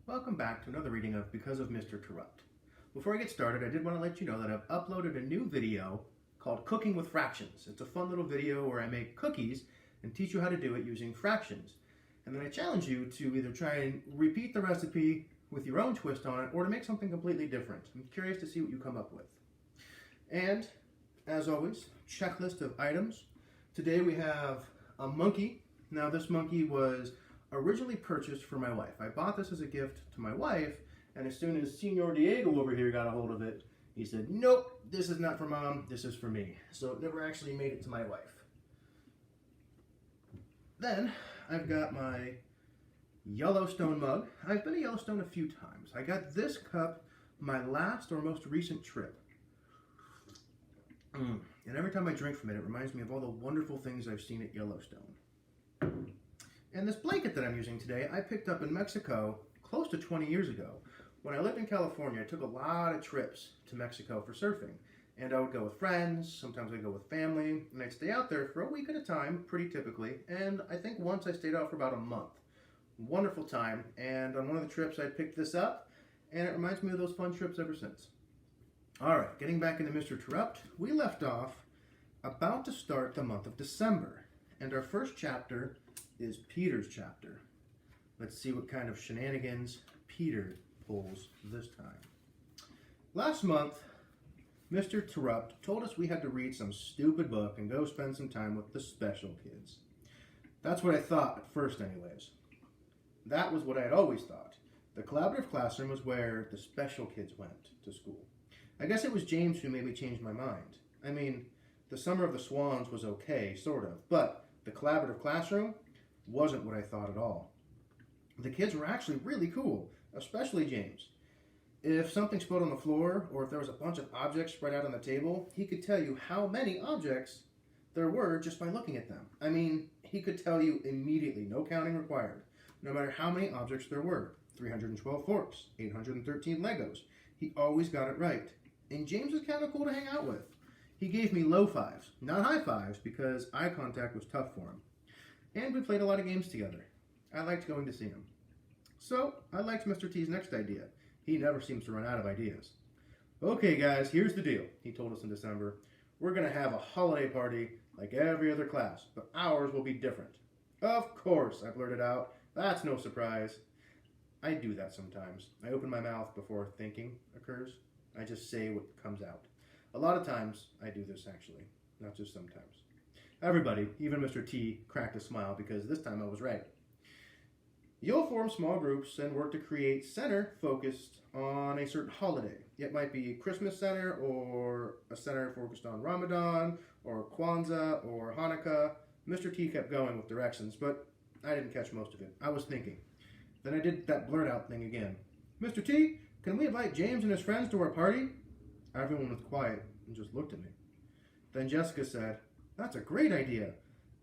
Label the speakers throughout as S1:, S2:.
S1: Welcome back to another reading of Because of Mr. Terupt. Before I get started, I did want to let you know that I've uploaded a new video called Cooking with Fractions. It's a fun little video where I make cookies and teach you how to do it using fractions. And then I challenge you to either try and repeat the recipe with your own twist on it or to make something completely different. I'm curious to see what you come up with. And, as always, checklist of items. Today we have a monkey. Now this monkey was originally purchased for my wife. I bought this as a gift to my wife, and as soon as Senor Diego over here got a hold of it, he said, nope, this is not for mom, this is for me. So it never actually made it to my wife. Then I've got my Yellowstone mug. I've been to Yellowstone a few times. I got this cup my last or most recent trip. And every time I drink from it, it reminds me of all the wonderful things I've seen at Yellowstone. And this blanket that I'm using today, I picked up in Mexico close to 20 years ago. When I lived in California, I took a lot of trips to Mexico for surfing. And I would go with friends, sometimes I'd go with family, and I'd stay out there for a week at a time, pretty typically. And I think once I stayed out for about a month. Wonderful time. And on one of the trips, I picked this up, and it reminds me of those fun trips ever since. All right, getting back into Mr. Terupt, we left off about to start the month of December. And our first chapter is Peter's chapter. Let's see what kind of shenanigans Peter pulls this time. Last month, Mr. Terupt told us we had to read some stupid book and go spend some time with the special kids. That's what I thought at first anyways. That was what I had always thought. The collaborative classroom was where the special kids went to school. I guess it was James who made me change my mind. I mean, the Summer of the Swans was okay, sort of, but the collaborative classroom wasn't what I thought at all. The kids were actually really cool, especially James. If something spilled on the floor, or if there was a bunch of objects spread out on the table, he could tell you how many objects there were just by looking at them. I mean, he could tell you immediately, no counting required, no matter how many objects there were. 312 forks, 813 Legos. He always got it right. And James was kind of cool to hang out with. He gave me low fives, not high fives, because eye contact was tough for him. And we played a lot of games together. I liked going to see him. So, I liked Mr. T's next idea. He never seems to run out of ideas. Okay guys, here's the deal, he told us in December. We're going to have a holiday party like every other class, but ours will be different. Of course, I blurted out. That's no surprise. I do that sometimes. I open my mouth before thinking occurs. I just say what comes out. A lot of times, I do this actually, not just sometimes. Everybody, even Mr. T, cracked a smile because this time I was right. You'll form small groups and work to create center focused on a certain holiday. It might be Christmas center or a center focused on Ramadan or Kwanzaa or Hanukkah. Mr. T kept going with directions, but I didn't catch most of it. I was thinking. Then I did that blurt out thing again. Mr. T, can we invite James and his friends to our party? Everyone was quiet and just looked at me. Then Jessica said, that's a great idea,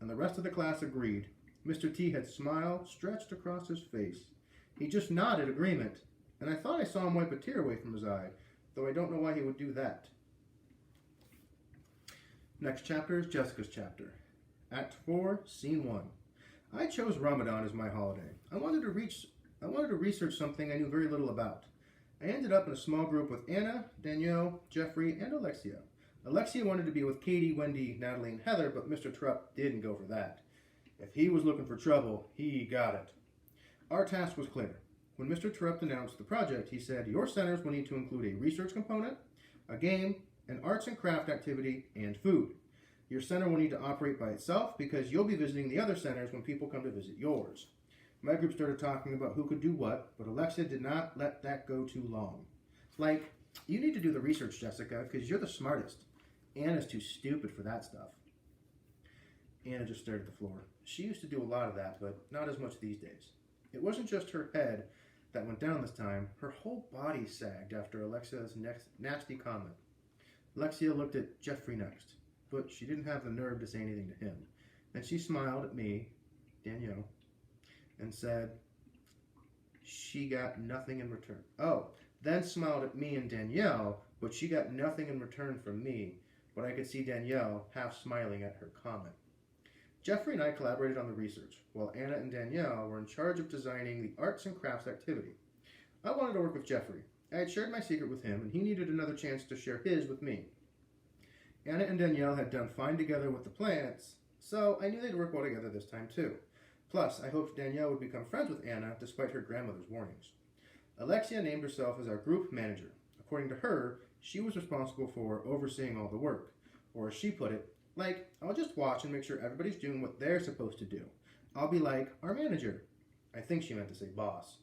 S1: and the rest of the class agreed. Mr. T had smile stretched across his face. He just nodded agreement, and I thought I saw him wipe a tear away from his eye, though I don't know why he would do that. Next chapter is Jessica's chapter. Act 4, Scene 1. I chose Ramadan as my holiday. I wanted to research something I knew very little about. I ended up in a small group with Anna, Danielle, Jeffrey, and Alexia. Alexia wanted to be with Katie, Wendy, Natalie, and Heather, but Mr. Terupt didn't go for that. If he was looking for trouble, he got it. Our task was clear. When Mr. Terupt announced the project, he said, your centers will need to include a research component, a game, an arts and craft activity, and food. Your center will need to operate by itself because you'll be visiting the other centers when people come to visit yours. My group started talking about who could do what, but Alexia did not let that go too long. Like, you need to do the research, Jessica, because you're the smartest. Anna's too stupid for that stuff. Anna just stared at the floor. She used to do a lot of that, but not as much these days. It wasn't just her head that went down this time. Her whole body sagged after Alexia's nasty comment. Alexia looked at Jeffrey next, but she didn't have the nerve to say anything to him. Then she smiled at me, Danielle, and said, she got nothing in return. Then smiled at me and Danielle, but she got nothing in return from me, but I could see Danielle half smiling at her comment. Jeffrey and I collaborated on the research, while Anna and Danielle were in charge of designing the arts and crafts activity. I wanted to work with Jeffrey. I had shared my secret with him, and he needed another chance to share his with me. Anna and Danielle had done fine together with the plants, so I knew they'd work well together this time too. Plus, I hoped Danielle would become friends with Anna despite her grandmother's warnings. Alexia named herself as our group manager. According to her, she was responsible for overseeing all the work. Or as she put it, like, I'll just watch and make sure everybody's doing what they're supposed to do. I'll be like our manager. I think she meant to say boss.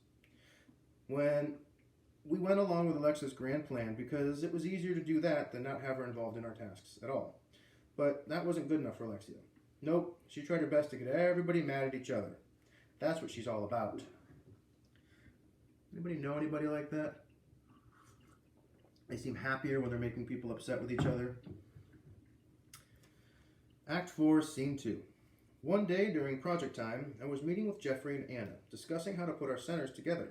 S1: When we went along with Alexia's grand plan because it was easier to do that than not have her involved in our tasks at all. But that wasn't good enough for Alexia. Nope, she tried her best to get everybody mad at each other. That's what she's all about. Anybody know anybody like that? They seem happier when they're making people upset with each other. Act 4, Scene 2. One day during project time, I was meeting with Jeffrey and Anna, discussing how to put our centers together.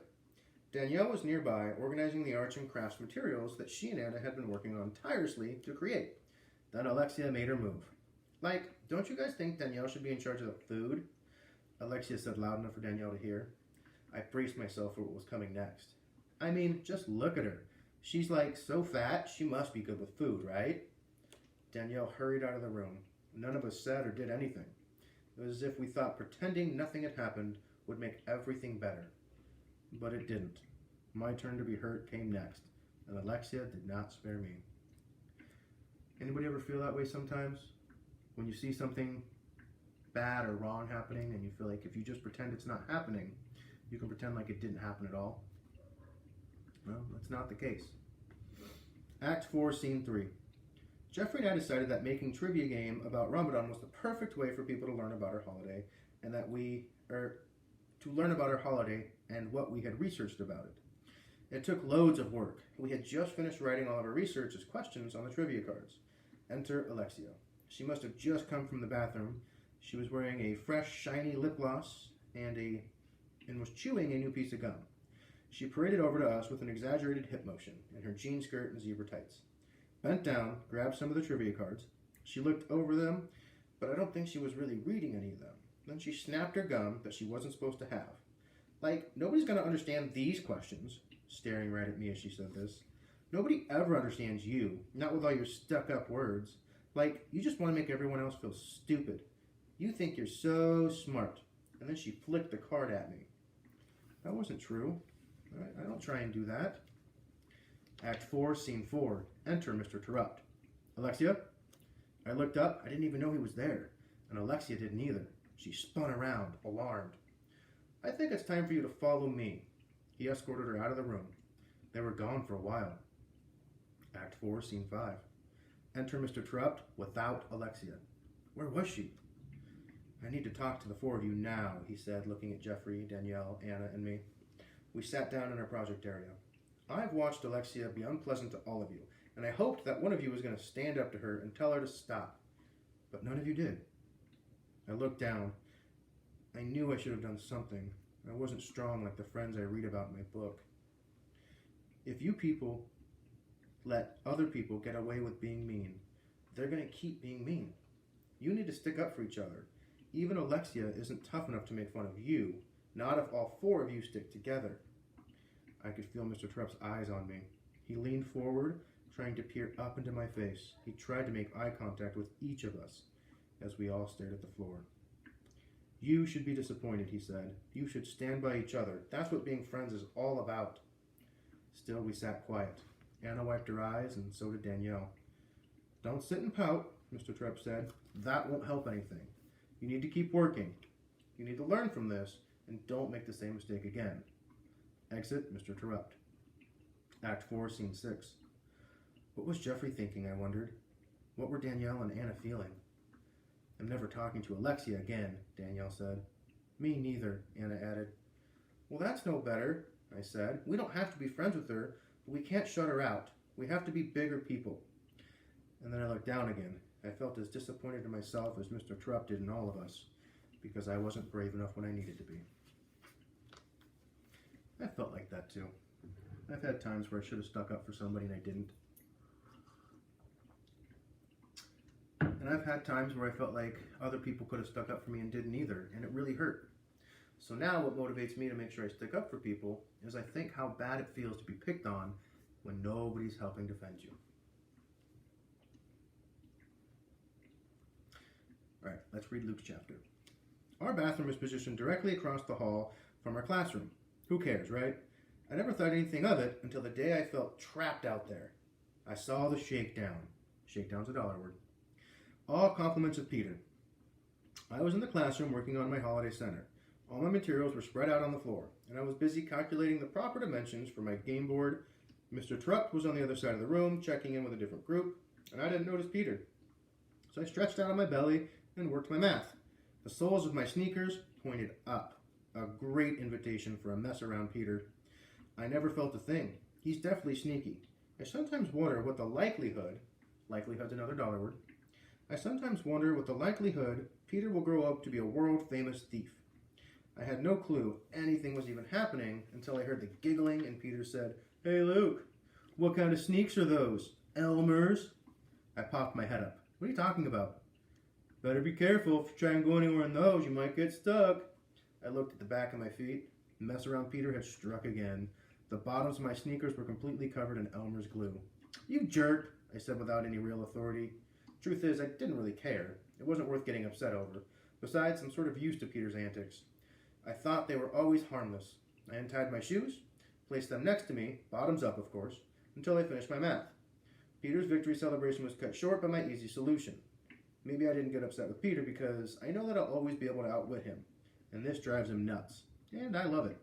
S1: Danielle was nearby, organizing the arts and crafts materials that she and Anna had been working on tirelessly to create. Then Alexia made her move. Like, don't you guys think Danielle should be in charge of the food? Alexia said loud enough for Danielle to hear. I braced myself for what was coming next. I mean, just look at her. She's like so fat, she must be good with food, right? Danielle hurried out of the room. None of us said or did anything. It was as if we thought pretending nothing had happened would make everything better. But it didn't. My turn to be hurt came next, and Alexia did not spare me. Anybody ever feel that way sometimes? When you see something bad or wrong happening and you feel like if you just pretend it's not happening, you can pretend like it didn't happen at all? Well, that's not the case. Act 4, Scene 3. Jeffrey and I decided that making trivia game about Ramadan was the perfect way for people to learn about our holiday and what we had researched about it. It took loads of work. We had just finished writing all of our research as questions on the trivia cards. Enter Alexia. She must have just come from the bathroom. She was wearing a fresh, shiny lip gloss and was chewing a new piece of gum. She paraded over to us with an exaggerated hip motion in her jean skirt and zebra tights. Bent down, grabbed some of the trivia cards. She looked over them, but I don't think she was really reading any of them. Then she snapped her gum that she wasn't supposed to have. Like, nobody's going to understand these questions, staring right at me as she said this. Nobody ever understands you, not with all your stuck-up words. Like, you just want to make everyone else feel stupid. You think you're so smart. And then she flicked the card at me. That wasn't true. I don't try and do that. Act 4, Scene 4. Enter Mr. Terupt. Alexia? I looked up. I didn't even know he was there. And Alexia didn't either. She spun around, alarmed. I think it's time for you to follow me. He escorted her out of the room. They were gone for a while. Act 4, Scene 5. Enter Mr. Terupt without Alexia. Where was she? I need to talk to the four of you now, he said, looking at Jeffrey, Danielle, Anna, and me. We sat down in our project area. I've watched Alexia be unpleasant to all of you, and I hoped that one of you was going to stand up to her and tell her to stop. But none of you did. I looked down. I knew I should have done something. I wasn't strong like the friends I read about in my book. If you people let other people get away with being mean, they're going to keep being mean. You need to stick up for each other. Even Alexia isn't tough enough to make fun of you, not if all four of you stick together. I could feel Mr. Terupt's eyes on me. He leaned forward, trying to peer up into my face. He tried to make eye contact with each of us as we all stared at the floor. You should be disappointed, he said. You should stand by each other. That's what being friends is all about. Still, we sat quiet. Anna wiped her eyes, and so did Danielle. Don't sit and pout, Mr. Terupt said. That won't help anything. You need to keep working. You need to learn from this, and don't make the same mistake again. Exit Mr. Terupt. Act 4, Scene 6. What was Jeffrey thinking, I wondered? What were Danielle and Anna feeling? I'm never talking to Alexia again, Danielle said. Me neither, Anna added. Well, that's no better, I said. We don't have to be friends with her, but we can't shut her out. We have to be bigger people. And then I looked down again. I felt as disappointed in myself as Mr. Terupt did in all of us, because I wasn't brave enough when I needed to be. I felt like that too. I've had times where I should have stuck up for somebody and I didn't. And I've had times where I felt like other people could have stuck up for me and didn't either, and it really hurt. So now what motivates me to make sure I stick up for people is I think how bad it feels to be picked on when nobody's helping defend you. All right, let's read Luke's chapter. Our bathroom is positioned directly across the hall from our classroom. Who cares, right? I never thought anything of it until the day I felt trapped out there. I saw the shakedown. Shakedown's a dollar word. All compliments of Peter. I was in the classroom working on my holiday center. All my materials were spread out on the floor, and I was busy calculating the proper dimensions for my game board. Mr. Terupt was on the other side of the room, checking in with a different group, and I didn't notice Peter. So I stretched out on my belly and worked my math. The soles of my sneakers pointed up. A great invitation for a mess around Peter. I never felt a thing. He's definitely sneaky. I sometimes wonder what the likelihood's another dollar word. I sometimes wonder what the likelihood Peter will grow up to be a world-famous thief. I had no clue anything was even happening until I heard the giggling and Peter said, "Hey Luke, what kind of sneaks are those? Elmer's?" I popped my head up. "What are you talking about?" "Better be careful. If you try and go anywhere in those, you might get stuck." I looked at the back of my feet. The mess around Peter had struck again. The bottoms of my sneakers were completely covered in Elmer's glue. "You jerk," I said without any real authority. Truth is, I didn't really care. It wasn't worth getting upset over. Besides, I'm sort of used to Peter's antics. I thought they were always harmless. I untied my shoes, placed them next to me, bottoms up of course, until I finished my math. Peter's victory celebration was cut short by my easy solution. Maybe I didn't get upset with Peter because I know that I'll always be able to outwit him, and this drives him nuts, and I love it.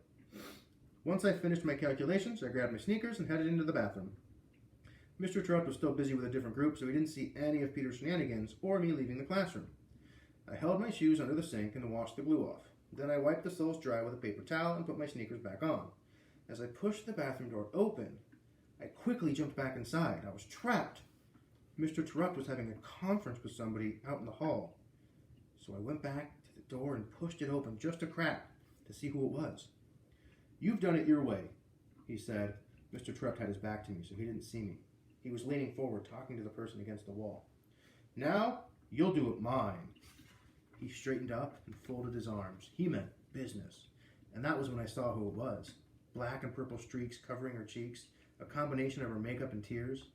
S1: Once I finished my calculations, I grabbed my sneakers and headed into the bathroom. Mr. Terupt was still busy with a different group, so he didn't see any of Peter's shenanigans or me leaving the classroom. I held my shoes under the sink and washed the glue off. Then I wiped the soles dry with a paper towel and put my sneakers back on. As I pushed the bathroom door open, I quickly jumped back inside. I was trapped. Mr. Terupt was having a conference with somebody out in the hall. So I went back to the door and pushed it open just a crack to see who it was. "You've done it your way," he said. Mr. Terupt had his back to me, so he didn't see me. He was leaning forward, talking to the person against the wall. "Now, you'll do it mine." He straightened up and folded his arms. He meant business. And that was when I saw who it was. Black and purple streaks covering her cheeks, a combination of her makeup and tears.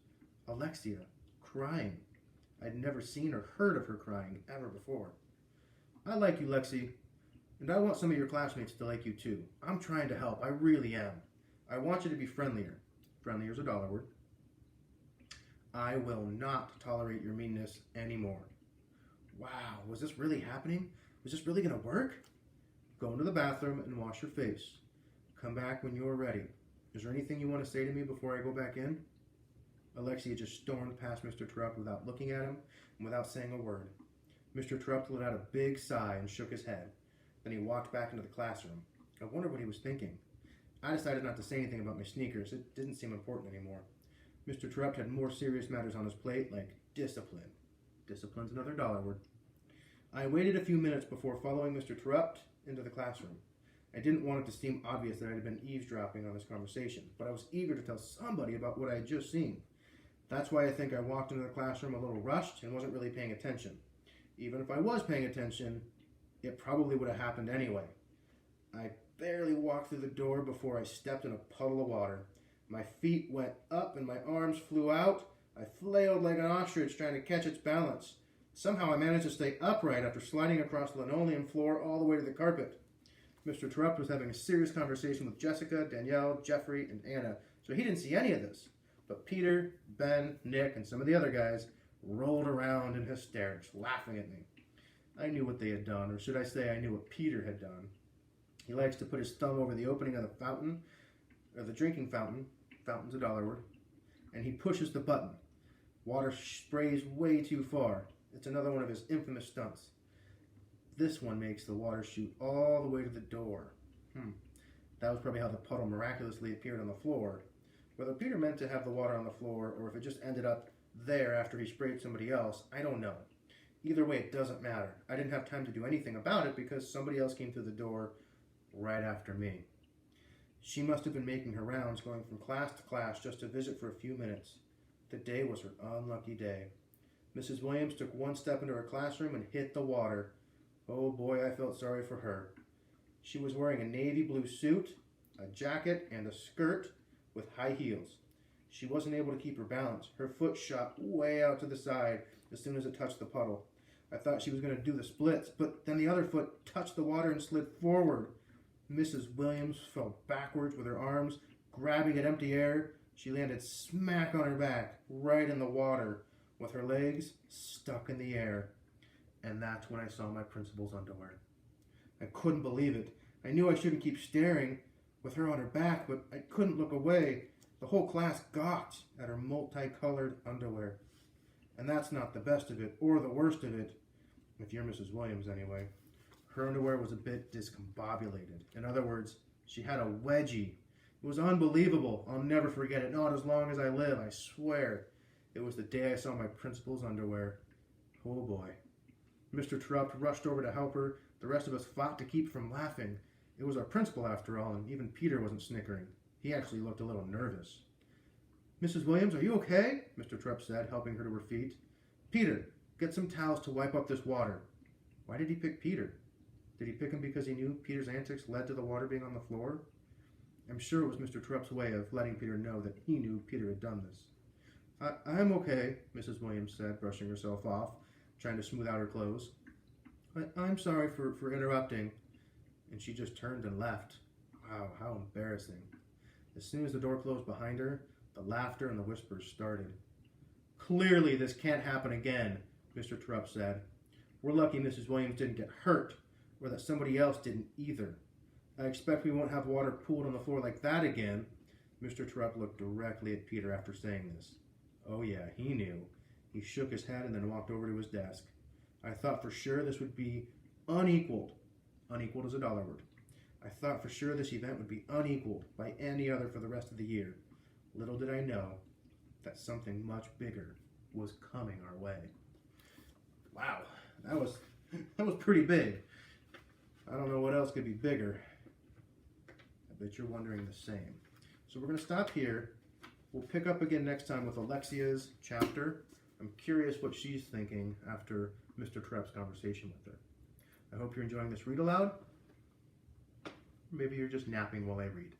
S1: Alexia, crying. I'd never seen or heard of her crying ever before. "I like you, Lexi, and I want some of your classmates to like you too. I'm trying to help, I really am. I want you to be friendlier." Friendlier's a dollar word. "I will not tolerate your meanness anymore." Wow, was this really happening? Was this really going to work? "Go into the bathroom and wash your face. Come back when you are ready. Is there anything you want to say to me before I go back in?" Alexia just stormed past Mr. Terupt without looking at him and without saying a word. Mr. Terupt let out a big sigh and shook his head. Then he walked back into the classroom. I wonder what he was thinking. I decided not to say anything about my sneakers. It didn't seem important anymore. Mr. Terupt had more serious matters on his plate, like discipline. Discipline's another dollar word. I waited a few minutes before following Mr. Terupt into the classroom. I didn't want it to seem obvious that I had been eavesdropping on this conversation, but I was eager to tell somebody about what I had just seen. That's why I think I walked into the classroom a little rushed and wasn't really paying attention. Even if I was paying attention, it probably would have happened anyway. I barely walked through the door before I stepped in a puddle of water. My feet went up and my arms flew out. I flailed like an ostrich trying to catch its balance. Somehow I managed to stay upright after sliding across the linoleum floor all the way to the carpet. Mr. Terupt was having a serious conversation with Jessica, Danielle, Jeffrey, and Anna, so he didn't see any of this. But Peter, Ben, Nick, and some of the other guys rolled around in hysterics, laughing at me. I knew what they had done, or should I say I knew what Peter had done. He likes to put his thumb over the opening of the fountain, or the drinking fountain. Fountain's a dollar word. And he pushes the button. Water sprays way too far. It's another one of his infamous stunts. This one makes the water shoot all the way to the door. That was probably how the puddle miraculously appeared on the floor. Whether Peter meant to have the water on the floor or if it just ended up there after he sprayed somebody else, I don't know. Either way, it doesn't matter. I didn't have time to do anything about it because somebody else came through the door right after me. She must have been making her rounds, going from class to class just to visit for a few minutes. The day was her unlucky day. Mrs. Williams took one step into her classroom and hit the water. Oh boy, I felt sorry for her. She was wearing a navy blue suit, a jacket, and a skirt with high heels. She wasn't able to keep her balance. Her foot shot way out to the side as soon as it touched the puddle. I thought she was going to do the splits, but then the other foot touched the water and slid forward. Mrs. Williams fell backwards with her arms grabbing at empty air. She landed smack on her back, right in the water, with her legs stuck in the air. And that's when I saw my principal's underwear. I couldn't believe it. I knew I shouldn't keep staring with her on her back, but I couldn't look away. The whole class gawked at her multicolored underwear. And that's not the best of it, or the worst of it, if you're Mrs. Williams anyway. Her underwear was a bit discombobulated. In other words, she had a wedgie. It was unbelievable. I'll never forget it, not as long as I live, I swear. It was the day I saw my principal's underwear. Oh boy. Mr. Terupt rushed over to help her. The rest of us fought to keep from laughing. It was our principal after all, and even Peter wasn't snickering. He actually looked a little nervous. Mrs. Williams, are you okay? Mr. Terupt said, helping her to her feet. Peter, get some towels to wipe up this water. Why did he pick Peter? Did he pick him because he knew Peter's antics led to the water being on the floor? I'm sure it was Mr. Terupt's way of letting Peter know that he knew Peter had done this. I'm okay, Mrs. Williams said, brushing herself off, trying to smooth out her clothes. I'm sorry for interrupting. And she just turned and left. Wow, how embarrassing. As soon as the door closed behind her, the laughter and the whispers started. Clearly this can't happen again, Mr. Terupt said. We're lucky Mrs. Williams didn't get hurt, or that somebody else didn't either. I expect we won't have water pooled on the floor like that again. Mr. Terupt looked directly at Peter after saying this. Oh yeah, he knew. He shook his head and then walked over to his desk. I thought for sure this would be unequaled. Unequaled is a dollar word. I thought for sure this event would be unequaled by any other for the rest of the year. Little did I know that something much bigger was coming our way. Wow, that was pretty big. I don't know what else could be bigger. I bet you're wondering the same. So we're going to stop here. We'll pick up again next time with Alexia's chapter. I'm curious what she's thinking after Mr. Terupt's conversation with her. I hope you're enjoying this read aloud. Maybe you're just napping while I read.